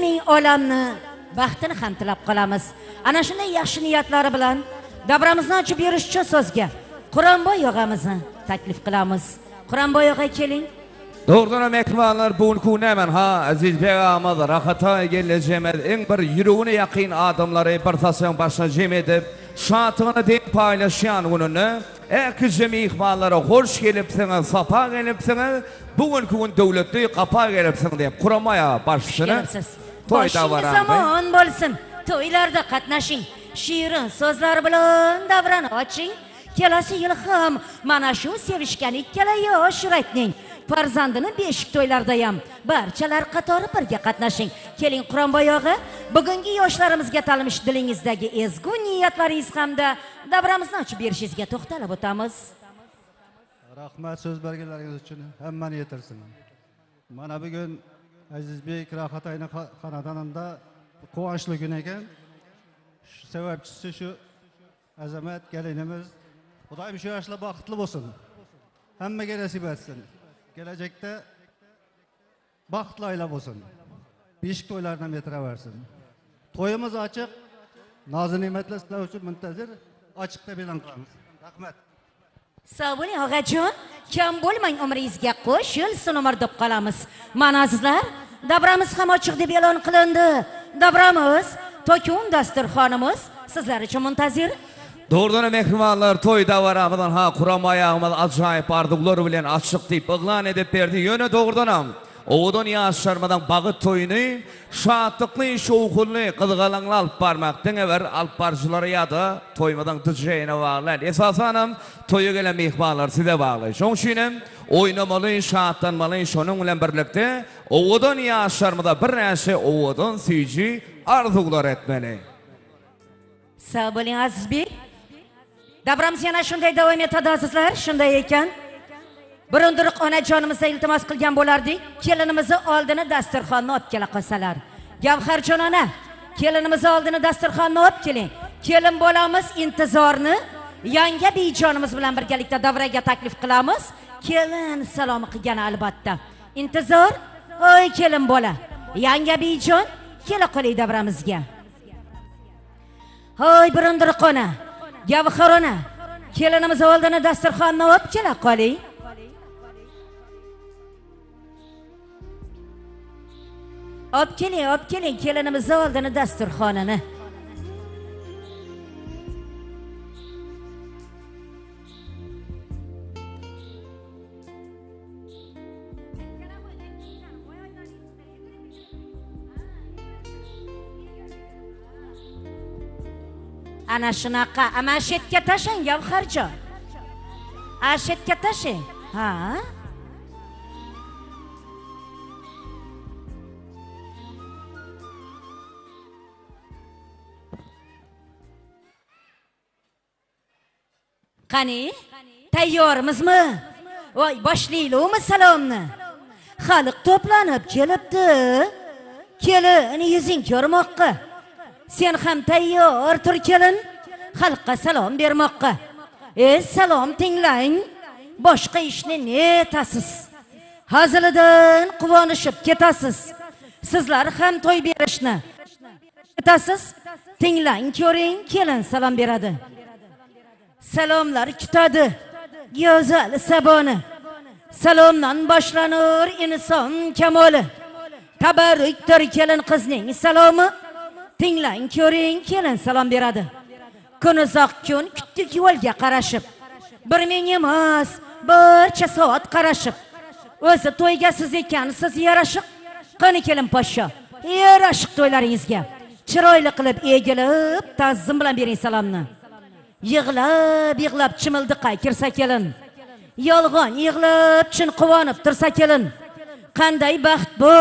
ming olamni baxtini ham tilab qolamiz. Ana shunday yaxshi niyatlari bilan davramizni ochib berish uchun so'zga Quronboy og'amizni taklif qilamiz. Quronboy og'a keling. Doğrudan mehmanlar bugün kunemen ha aziz beğamız rahat'a geleceğimiz en bir yüreğine yakın adamları bir tasarım başına cem edip şartını denk paylaşan gününü herkese mehmanlara hoş gelipsiniz, safa gelipsiniz. Bugün devletli kapa gelipsiniz deyip kuramaya başlasını toyda var abi. Zaman bolsun, toylarda qatnashing, şiirin sözler bilan davrani oching. Kelasi yil ham mana shu sevishgan ikkala yosh yurakning farzandini beshik to'ylarda ham barchalar qatori birga qatnashing. Keling Quronboy og'a, bugungi yoshlarimizga talmish dilingizdagi ezgu niyatlaringiz hamda davramizni ochib berishingizga to'xtalib o'tamiz. Rahmat so'z berganlaringiz uchun hammani yetirsin. Mana bugun Azizbek Rohatayni xonadonida quvonchli kun ekan. Sababchisi shu azamat kelinimiz. Xudoyim shu yoshlar baxtli bo'lsin. Hammaga nasib etsin. Kelajakda baxtli oila bo'lsin. Beshik to'ylardan yetiraversin. To'yimiz ochiq, noz-ne'matlar sizlar uchun muntazir, ochiqda e'lon qilamiz. Rahmat. Sog' bo'ling og'ajon, kam bo'lmang, umringizga qo'sh yil umr deb qolamiz. Mana azizlar, davramiz ham ochiq deb e'lon qilindi. Davramiz, to'kun dasturxonimiz sizlar uchun muntazir. Doğrudan mehmanlar toy davaramadan ha Quronboy og'amiz ajoyib arduqlar bilan açıq deyip ilan edip berdi. Yöne doğrudan ham oğudun yaşarmadan bağıt toyunu şatlıklı, şoğullu, qızğalanlı alıp barmaqdan ever alıp barcıları yadı toymadan tücreyine bağlar. Esasanım toyu gelen mehmanlar size bağlı. Şoň şinem oynamalı, şatlanmalı, şonun bilen birlikte oğudun yaşarmada bir näçe oğudun süyücü arzuqlar etmeli. Sog' bo'ling Azizbek. Davramiz yana shunday davom etadi azizlar, shunday ekan. Burundiroq onajonimizga iltimos qilgan bo'lardik, kelinimizni oldini dasturxonni olib kela qolsalar. Gavharjon ona, kelinimizni oldini dasturxonni olib keling. Kelin bolamiz intizorni yanga bijonimiz bilan birgalikda davraga taklif qilamiz. Kelin salomi qilgani albatta. Intizor, oy kelin bola, yanga bijon, kela qoling davramizga. Hoy burundiroq ona, Gavhar ona, kelinimiz oldini dasturxonni olib kela qoling. Olib keling, kelinimiz oldini dasturxonini. Ana shunaqa, ama shetga tashlang Gavharjon. Shetga tashlang. Ha? Qani, tayyormizmi? Voy, boshlaylikmi salomni? Xalq to'planib kelibdi. Kelin yuzing ko'rmoqqa. Sen ham tayyor tur kelin, xalqqa salom bermoqqa. Salom tinglang, boshqa ishni ne etasiz? Hazilidan quvonishib ketasiz. Sizlar ham to'y berishni etasiz. Tinglang, ko'ring, kelin salom beradi. Salomlar kutadi, go'zal saboni. Salomdan boshlanur inson kamoli. Tabarrukdir kelin qizning salomi. Tinglang, ko'ring, kelin salom beradi. Kun uzoq kun kutdik yo'lga qarashib. Bir ming emas, barcha soat qarashib. O'zi to'yga siz ekansiz yarashiq. Qani kelin poshsho, yarashiq to'ylaringizga. Chiroyli qilib egilib, ta'zim bilan bering salomni. Yig'lab chimildiqa kirsa kelin. Yolg'on yig'lab chin quvonib tursa kelin. Qanday baxt bu,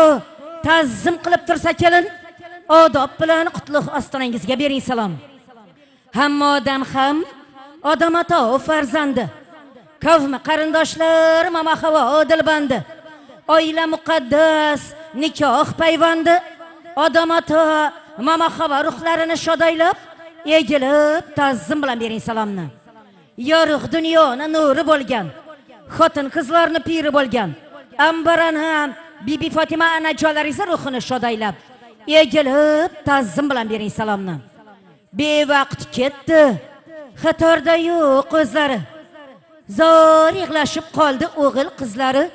ta'zim qilib tursa kelin. Odob bilan qutlug' ostonangizga bering salom. Hamma odam ham odam ato farzandi. Qavmi qarindoshlar mama havo dilbandi. Oila muqaddas, nikoh payvandi. Odam ato mama havo ruhlarini shodaylab, egilib ta'zim bilan bering salomni. Yorug' dunyoni nuri bo'lgan, xotin qizlarni piri bo'lgan. Ambaran ham Bibi Fatima onajonlaringiz ruhini shodaylab, egilib ta'zim bilan bering salomni. Bevaqt ketdi, xatorda yo'q o'zlari. Zor yig'lashib qoldi o'g'il qizlari.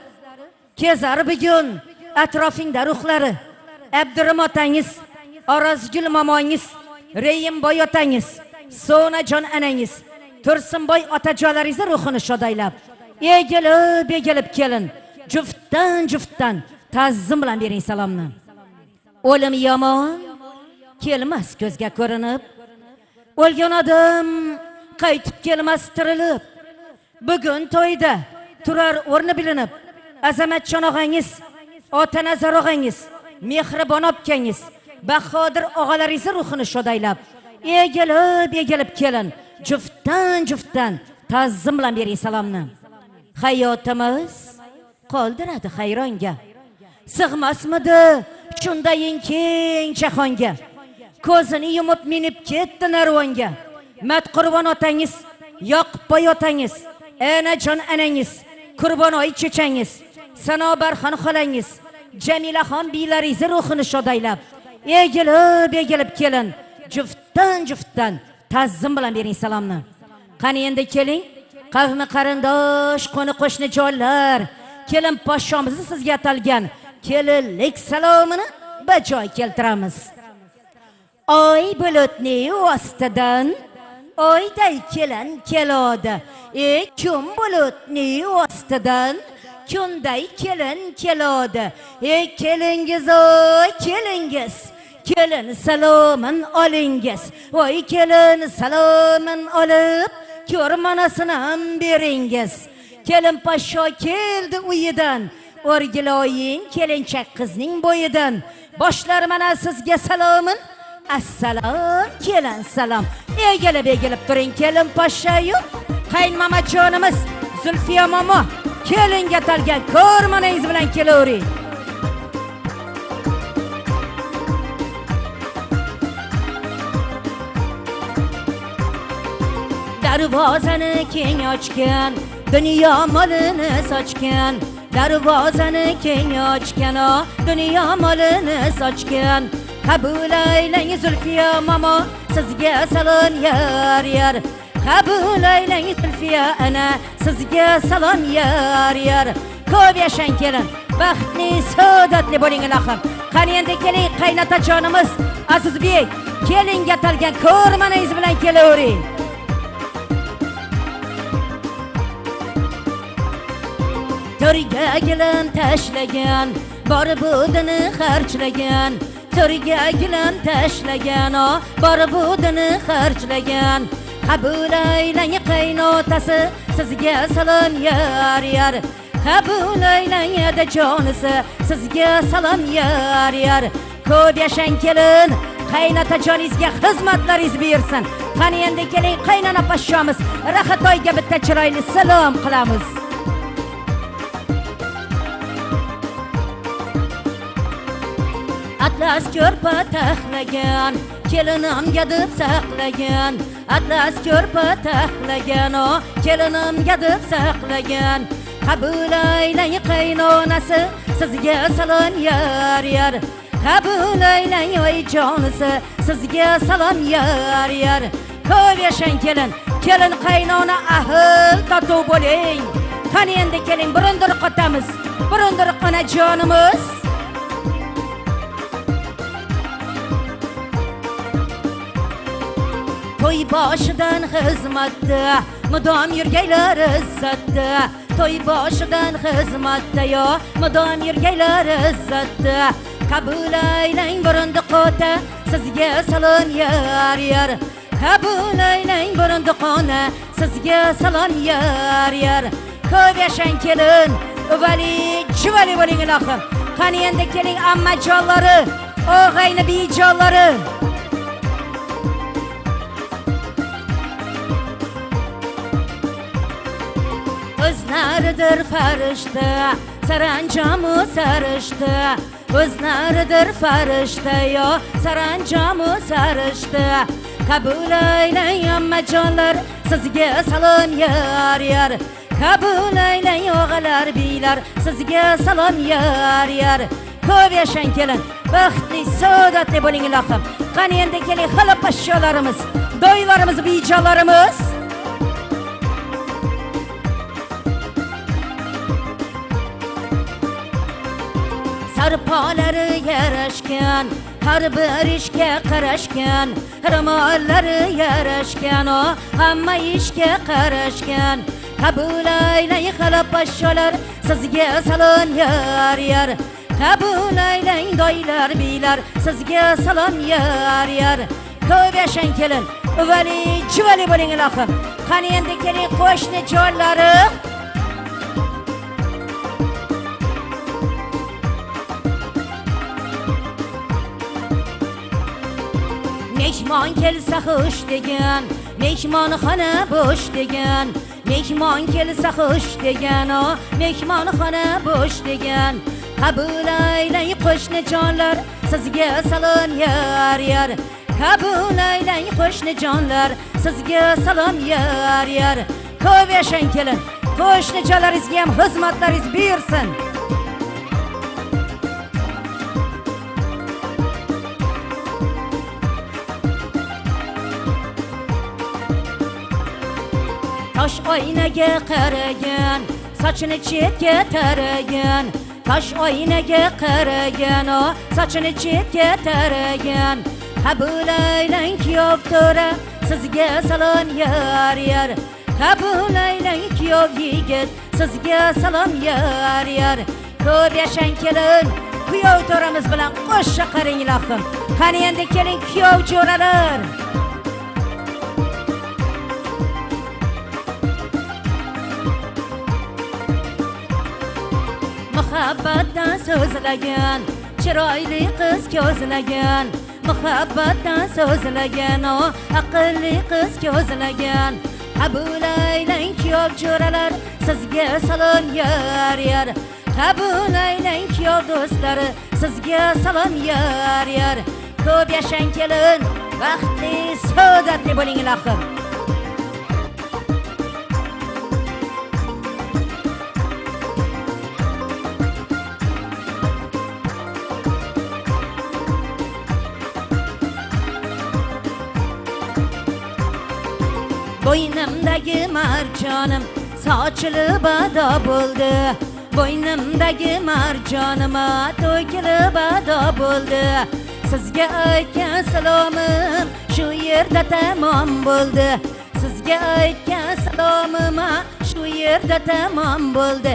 Kezar bugun atrofingda ruhlari. Abdurim otangiz, Orozgul momongiz, Reyimboy otangiz, Sonajon anangiz, Tursunboy otajonlaringiz ruhini shodaylab, egilib kelin. Juftdan ta'zim bilan bering salomni. O'lim yomon kelmas ko'zga ko'rinib, o'lgan odam qaytib kelmas tirilib. Bugun to'yda turar o'rni bilinib, Azamatjon og'angiz, Otanazar og'angiz, Mehribon opkangiz, Bahodir og'alaringiz ruhini shodaylab, egilib kelin. Juftdan ta'zim bilan bering salomni. Hayotimiz qoldiradi hayronga. Sig'masmidi shundayin keng jahonga. Ko'zini yumib minib ketdi narvonga. Matqurvon otangiz, Yoqubboy otangiz, Enajon anangiz, Qurbonoy chechangiz, Sanobarxon xolangiz, Jamilaxon bilaringiz ruhini shodaylab, egilib kelin. Juftdan ta'zim bilan bering salomni. Qani endi keling, qavmi qarindosh, qo'ni qo'shni jonlar, kelin podshomizni sizga atalgan kelinlik salomini bajoy keltiramiz. Oy bulutning ostidan oyday kelin keladi. Kun bulutning ostidan kunday kelin keladi. Kelingiz, oy kelingiz, kelin salomin olingiz. Voy kelin salomin olib, ko'rmanasini ham beringiz. Kelin podsho keldi uyidan, o'rgiloying kelinchak qizning bo'yidan. Boshlar mana sizga salomin. Assalom kelin salom. Egilib turing kelin podshoyu. Qaynmamajonimiz Zulfiya momo kelinga atalgan ko'rmanangiz bilan kelavering. Darvozani keng ochgan, dunyo molini sochgan. Darvozani keng ochgan, dunyo molini sochgan. Qabul aylang Zulfiya momo, sizga salom yar. Qabul aylang Zulfiya ana, sizga salom yar. Ko'p yashang kelin, baxtli, saodatli bo'ling ilohim. Qani endi keling qaynatajonimiz Azizbek, kelinga atalgan ko'rmanangiz bilan kelavering. To'rga gilam tashlagan, bor budini xarjlagan. To'rga gilam tashlagan, bor budini xarjlagan. Qabul aylang qaynotasi, sizga salom yar. Qabul aylang adajonisi, sizga salom yar. Ko'p yashang kelin, qaynatajoningizga xizmatlaringiz bersin. Qani endi keling qaynona podshomiz Rahatoyga bitta chiroyli salom qilamiz. Atlas ko'rpa taxlagan, kelinimga deb saqlagan. Atlas ko'rpa taxlagan, kelinimga deb saqlagan. Qabul aylang qaynonasi, sizga salom yar. Qabul aylang oyjonisi, sizga salom yar. Ko'p yashang kelin, kelin qaynona ahil totuv bo'ling. Qani endi keling burundiruq otamiz, burundiruq onajonimiz. To'y boshidan xizmatda, mudom yurgaylar izzatda. To'y boshidan xizmatda, yo mudom yurgaylar izzatda. Qabul aylang burundiruq ota, sizga salom yar. Qabul aylang burundiruq ona, sizga salom yar. Ko'p yashang kelin, uvali chuvali bo'ling ilohim. Qani endi keling ammajonlari, og'ayni bijonlari. O'zlaridir farishta, saranjomu sarishta. O'zlaridir farishta, yo saranjomu sarishta. Qabul aylang ammajonlar, sizga salom yar. Qabul aylang o'g'alar biylar, sizga salom yar. ko'p yashang kelin. Baxtli, saodatli bo'ling ilohim. Qani endi keling xala poshsholarimiz, doylarimiz, bijonlarimiz. Sarpolari yarashgan, har bir ishga qarashgan, ro'mollari yarashgan, hamma ishga qarashgan. Qabul aylang xala poshsholar, sizga salom yar. Qabul aylang doylar, biylar, sizga salom yar. Ko'p yashang kelin, uvali, juvali bo'ling ilohim. Qani endi keling qo'shni jonlarim. Mehmon kelsa xush degan, mehmonxona bo'sh degan. Mehmon kelsa xush degan, mehmonxona bo'sh degan. Qabul aylang qo'shni jonlar, sizga salom yar. Qabul aylang qo'shni jonlar, sizga salom yar. Ko'p yashang kelin, qo'shni jonlaringizga ham xizmatlaringiz bersin. Tosh oynaga qaragan, sochini chetga taragan. Tosh oynaga qaragan, sochini chetga taragan. Qabul aylang kuyov to'ra, sizga salom yar. Qabul aylang kuyov yigit, sizga salom yar. Ko'p yashang kelin, kuyov to'ramiz bilan qo'shqa qaring ilohim. Qani endi keling kuyov jo'ralar. Muhabbatdan so'zlagan, chiroyli qiz ko'zlagan. Muhabbatdan so'zlagan, aqlli qiz ko'zlagan. Qabul aylang kuyov jo'ralar, sizga salom yar. Qabul aylang kuyov do'stlari, sizga salom yar. Ko'p yashang kelin, baxtli, saodatli bo'ling ilohim. Bo'ynimdagi marjonim sochilib ado bo'ldi. Bo'ynimdagi marjonim to'kilib ado bo'ldi. Sizga aytgan salomim shu yerda tamom bo'ldi. Sizga aytgan salomim shu yerda tamom bo'ldi.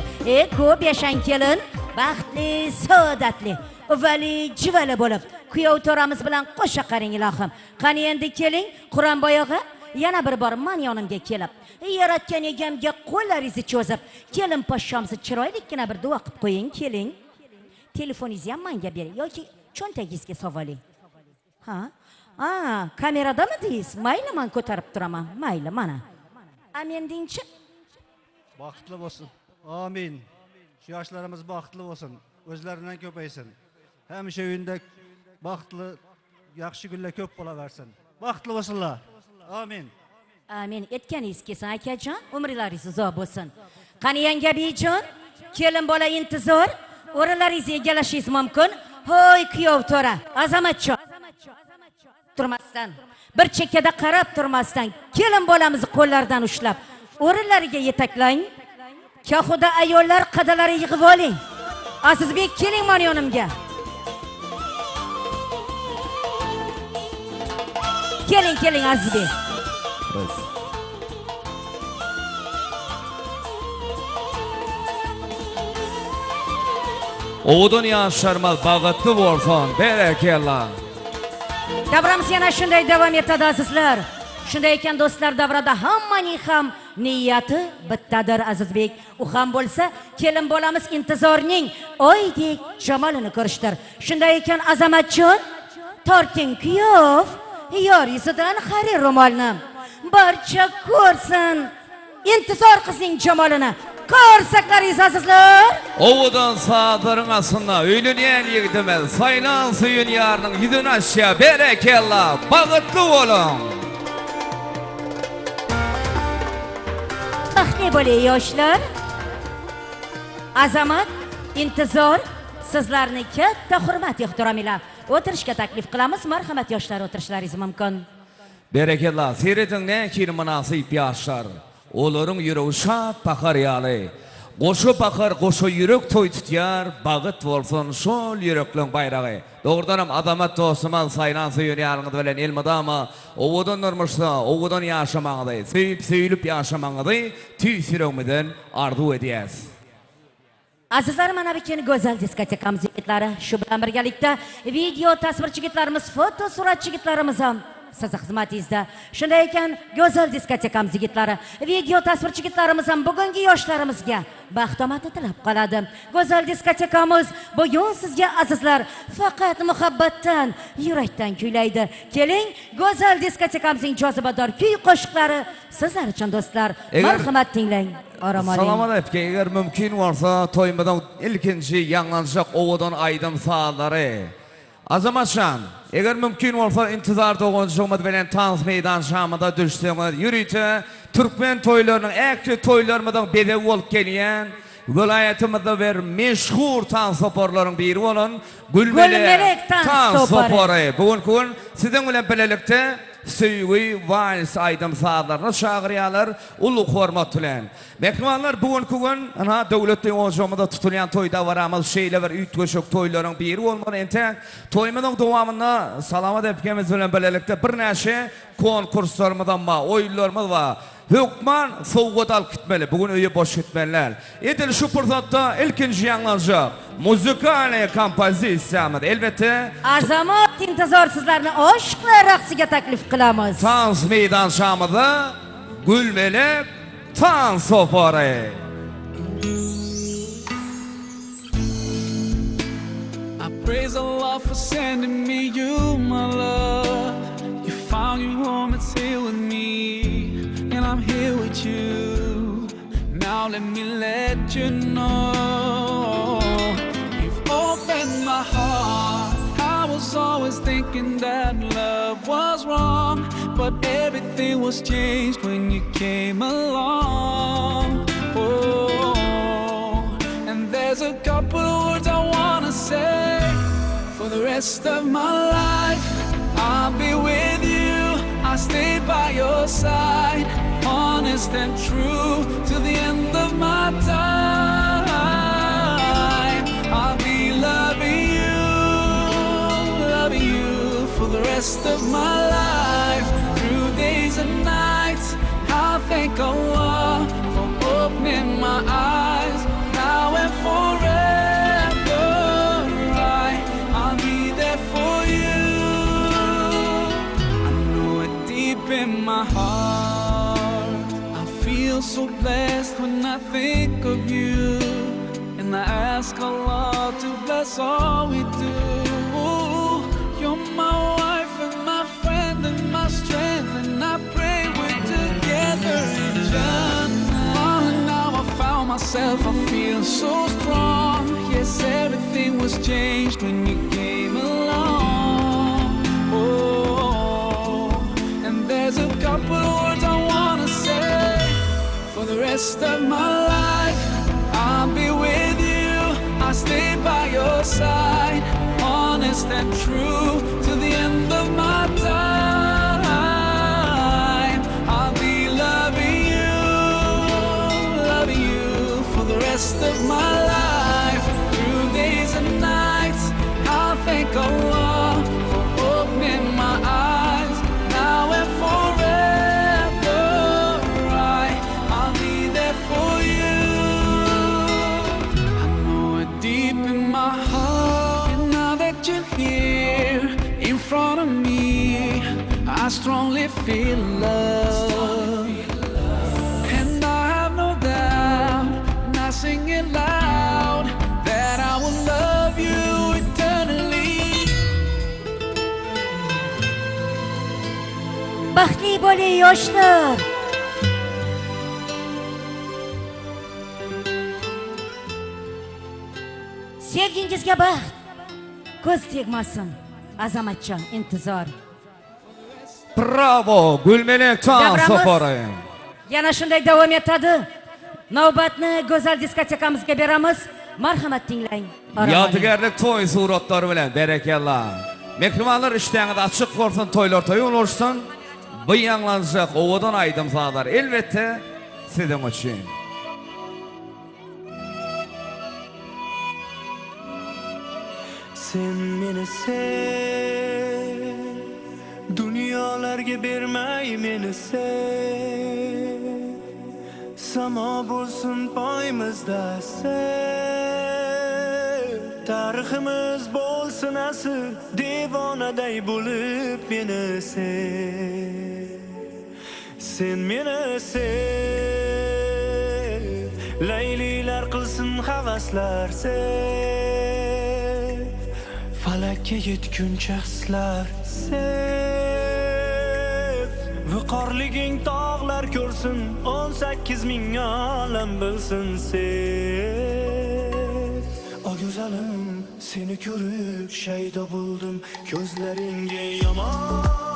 Ko'p yashang kelin, baxtli, saodatli, uvali, juvali bo'lib, kuyov to'ramiz bilan qo'sha qaring ilohim. Qani endi keling, Quronboyog'a yana bir bor men yonimga kelib, yaratgan egamga qo'llaringizni cho'zib, kelin poshshomizni chiroylikkina bir duo qilib qo'ying, keling. Telefoningizni ham menga bering yoki cho'ntagingizga sovoling. Kameradami deysiz? Mayli, men ko'tarib turaman. Mayli, mana. Amendingchi? Baxtli bo'lsin. Amin. Shu yoshlarimiz baxtli bo'lsin. O'zlaridan ko'paysin. Hamisha uyinda baxtli, yaxshi kunlar ko'p bo'laversin. Baxtli bo'lsinlar. Amin. Amin. Etganingiz kelsin akajon, umrlaringiz uzoq bo'lsin. Qani yanga bijon, kelin bola intizor, o'rinlaringizni egallashingiz mumkin. Hoy kuyov to'ra, azamatcho. Turmasdan, bir chekkada qarab turmasdan, kelin bolamizni qo'llaridan ushlab, o'rinlariga yetaklang. Kahuda ayollar qadalari yig'ib oling. Azizbek, keling men yonimga. Keling Azizbek. O dunyo sharmal bag'atli bo'lsin, barakalloh. Davramiz yana shunday davom etadi azizlar. Shunday ekan do'stlar, davrada hammaning ham niyati bittadir Azizbek. U ham bo'lsa, kelin bolamiz intizorning oydek jamolini ko'rishdir. Shunday ekan Azamatjon, torting kuyov, yor yuzidan xarir ro'molni. Barcha ko'rsin intizor qizning jamolini. Ko'rsaqlaringiz azizlar. Ovudan sağdırın aslında öylüneyen yigdimiz saylan suyun yarının yudun aşağı barakallah bağıtlı olun. Ne böyle yoshlar? Azamat, intizor, sizlarni katta hurmat ehtirom bilan o'tirishga taklif qilamiz. Marhamat yoshlar, o'tirishlaringiz mumkin. Berekellah, seyretinne ki münasip yaşlar. Olurun yürü şat bakar yalı. Koşu bakar, koşu yürük toy tutyar, bağıt olsun şol yürüklün bayrağı. Doğrudanım adamat dostumal saylansı yönüyanıngız bilen elmadama, oğudun durmuşsa, oğudun yaşamağı söylüp yaşamağı tüy sürümüden arzu ediyez. Azizlar, mana bu kuni go'zal diskotekamiz yigitlari, shu bilan birgalikda video tasvirchi yigitlarimiz, foto suratchi yigitlarimiz ham siz xizmatingizda. Shunday ekan, go'zal diskotekamiz yigitlari, video tasvirchi yigitlarimiz ham bugungi yoshlarimizga baxtomad tilab qoladi. Go'zal diskotekamiz bugun sizga azizlar faqat muhabbatdan, yurakdan kuylaydi. Keling, go'zal diskotekamizning jozibador kuy qo'shiqlari sizlar uchun do'stlar. Marhamat tinglang. Salam aleyküm. Eğer mümkün varsa toymadan ilkinci yanlanacak oğudan aydım sağları. Azamatşan, eğer mümkün varsa intizar doğuncumuz bilen Tans meydan şamında düştüğümüz yürüyte Türkmen toylarının ekli toylarımızdan bedev olup geliyen vilayetimizde bir meşhur tans soporların biri olan Gülmelek Tans Soporu. Bugün sizin bilen birlikte Süyü vals aydım sağlarına şağıryalar ulu hormat bilen. Mehmanlar bugün devletli oğuzumuzda tutulayan toyda varamız şeyle var ütköşük toyların biri olmalı ente. Toymanın devamında salamat epkemiz bilen birlikte bir neşe konkurslarımızdan var, oyunlarımız var. Hükman soğuk al gitmeli. Bugün öyle boş gitmeliler. Edil şu fırsatta ilkinci yanlanacak müzikal kompozisyamız. Elbette Azamat intizor sizlarni aşkla raqsiga taklif qilamiz. Tans meydan şamida Gülmelek Tans Soporu. I praise Allah for sending me you, my love. You found your home, it's here with me, and I'm here with you. Now let me let you know, you've opened my heart. I was always thinking that love was wrong, but everything was changed when you came along. Oh, and there's a couple of words I wanna say. For the rest of my life, I'll be with you. I'll stay by your side, honest and true, to the end of my time. I'll be loving you for the rest of my life. Through days and nights, I'll thank Allah for opening my eyes. Now and forever, I'll be there for you. I know it deep in my heart. I feel so blessed when I think of you, and I ask Allah to bless all we do. You're my wife and my friend and my strength, and I pray we're together in Jannah. Oh, now I found myself, I feel so strong. Yes, everything was changed when you came along. Oh, and there's a couple of words I wanna say. For the rest of my life, I'll be with you. I'll stay by your side, honest and true, to the end of my time. I'll be loving you for the rest of my life. Through days and nights, I'll thank Allah for opening my eyes. Now and forever, I'll be there for you. I know it deep in my heart, and now that you're here in front of me, I strongly feel love. And I have no doubt, and I sing it loud, that I will love you eternally. Baxtli bo'ling yoshlar. Sevgingizga baxt, ko'z tegmasin. Azamatjon intizor. Bravo, Gülmelek Tans Soporu. Yana shunday davom etadi. Navbatni go'zal diskotekamizga beramiz. marhamat tinglang. Yadigarlik toy suratları bilen berekallah. Mehmanlar işlerinde açık olsun, toylar toy olursun. Bu yanlanacak ovadan aydım sağlar. Elbette sizin için. Sen meni sev, dunyolarga bermay meni sev. Samo bo'lsin poymizda sev. Tariximiz bo'lsin asl, devonaday bo'lib meni sev. Sen meni sev, laylilar qilsin havaslar sev. Falakka yetguncha hislar sev. Viqorliging tog'lar ko'rsin, 18 ming olam bilsin sev. O go'zalim, seni ko'rib shaydo bo'ldim, ko'zlaringga yomon